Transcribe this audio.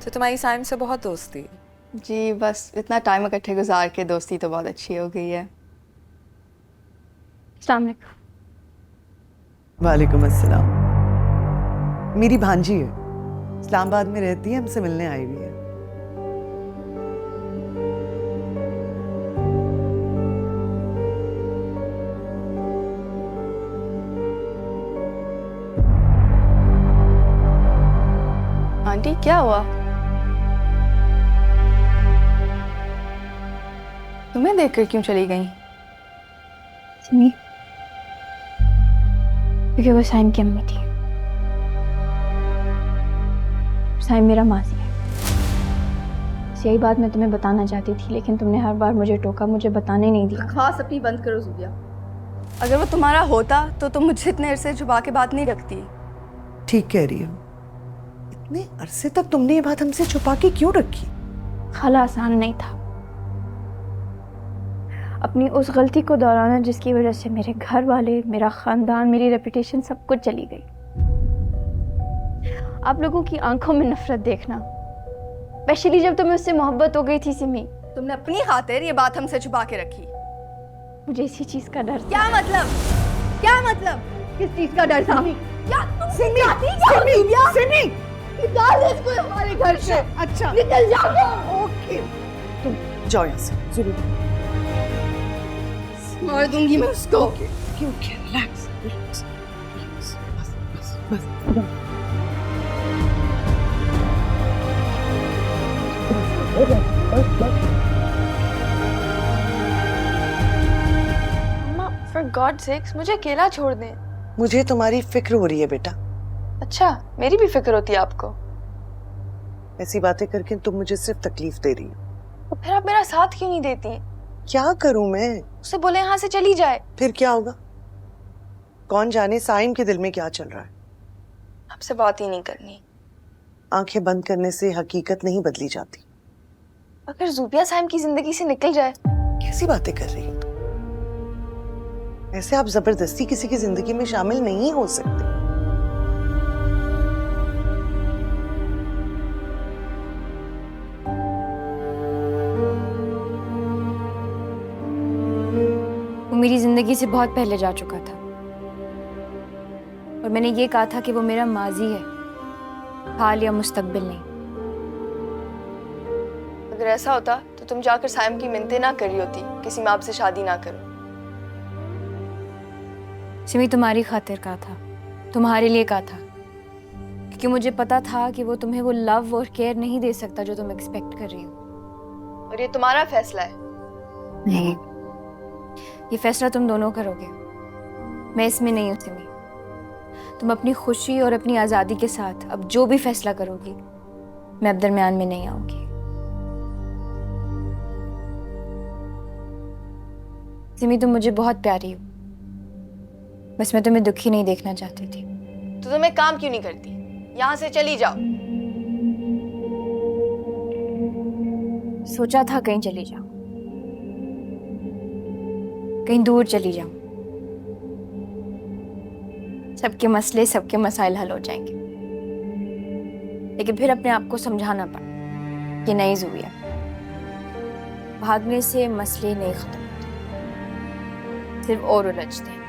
तो तुम्हारी साइम से बहुत दोस्ती? जी बस इतना टाइम इकट्ठे गुजार के दोस्ती तो बहुत अच्छी हो गई है। अस्सलाम वालेकुम। वालेकुम अस्सलाम। मेरी भांजी है, इस्लामाबाद में रहती है, हमसे मिलने आई हुई है। आंटी क्या हुआ? तुम्हें देखकर क्यों चली गई? सिमी, क्योंकि वो साइम की अम्मी थी। साइम मेरा मासी है। बस यही बात मैं तुम्हें बताना चाहती थी, लेकिन तुमने हर बार मुझे टोका, मुझे बताने नहीं दिया। बकवास अपनी बंद करो ज़ुबिया। अगर वो तुम्हारा होता तो तुम मुझसे इतने अरसे छुपा के बात नहीं रखती। ठीक कह रही हो, इतने अरसे तक तुमने ये बात हमसे छुपा के क्यों रखी? खाला आसान नहीं था अपनी उस गलती को दोहराना जिसकी वजह से मेरे घर वाले, मेरा खानदान, मेरी रेपुटेशन सब कुछ चली गई। आप लोगों की आंखों में नफरत देखना, स्पेशली जब तुम्हें उससे मोहब्बत हो गई थी सिमी। तुमने अपनी खातिर ये बात हमसे छुपा के रखी। मुझे इसी चीज का डर था। क्या मतलब? क्या मतलब? किस चीज का डर था? क्या तुम सिमी निकाल दे इसको हमारे घर से। अच्छा निकल जाओ। ओके, तुम जाओ यहाँ से। जरूर मार दूंगी मैं उसको। ओके रिलैक्स रिलैक्स, बस बस बस। अम्मा, for God's sakes, मुझे अकेला छोड़ दें। मुझे तुम्हारी फिक्र हो रही है बेटा। अच्छा, मेरी भी फिक्र होती है आपको? ऐसी बातें करके तुम मुझे सिर्फ तकलीफ दे रही हो। तो फिर आप मेरा साथ क्यों नहीं देती? क्या करूं मैं? उसे बोले यहाँ से चली जाए। फिर क्या होगा? कौन जाने साइम के दिल में क्या चल रहा है। आपसे बात ही नहीं करनी। आंखें बंद करने से हकीकत नहीं बदली जाती। अगर ज़ुबिया साइम की जिंदगी से निकल जाए? कैसी बातें कर रही हो तुम? ऐसे आप जबरदस्ती किसी की जिंदगी में शामिल नहीं हो सकते। वो मेरी जिंदगी से बहुत पहले जा चुका था और मैंने ये कहा था कि वो मेरा माजी है, हाल या मुस्तकबिल नहीं। अगर ऐसा होता तो तुम जाकर साइम की मिन्नतें ना करी होती, किसी माँ से शादी ना करो। सिमी, तुम्हारी खातिर कहा था, तुम्हारे लिए कहा था, क्योंकि मुझे पता था कि वो तुम्हें वो लव और केयर नहीं दे सकता जो तुम एक्सपेक्ट कर रही हो। और ये तुम्हारा फैसला है। नहीं, ये फैसला तुम दोनों करोगे, मैं इसमें नहीं हूँ सिमी। तुम अपनी खुशी और अपनी आज़ादी के साथ अब जो भी फैसला करोगी, मैं अब दरमियान में नहीं आऊंगी। सिमी, तुम मुझे बहुत प्यारी हो, बस मैं तुम्हें दुखी नहीं देखना चाहती थी। तो तुम एक काम क्यों नहीं करती? यहाँ से चली जाओ। सोचा था कहीं चली जाऊं, कहीं दूर चली जाऊं, सबके मसले, सबके मसाइल हल हो जाएंगे। लेकिन फिर अपने आप को समझाना पड़ा कि नहीं ज़ुबिया, भागने से मसले नहीं खत्म होते, सिर्फ और उलझते हैं।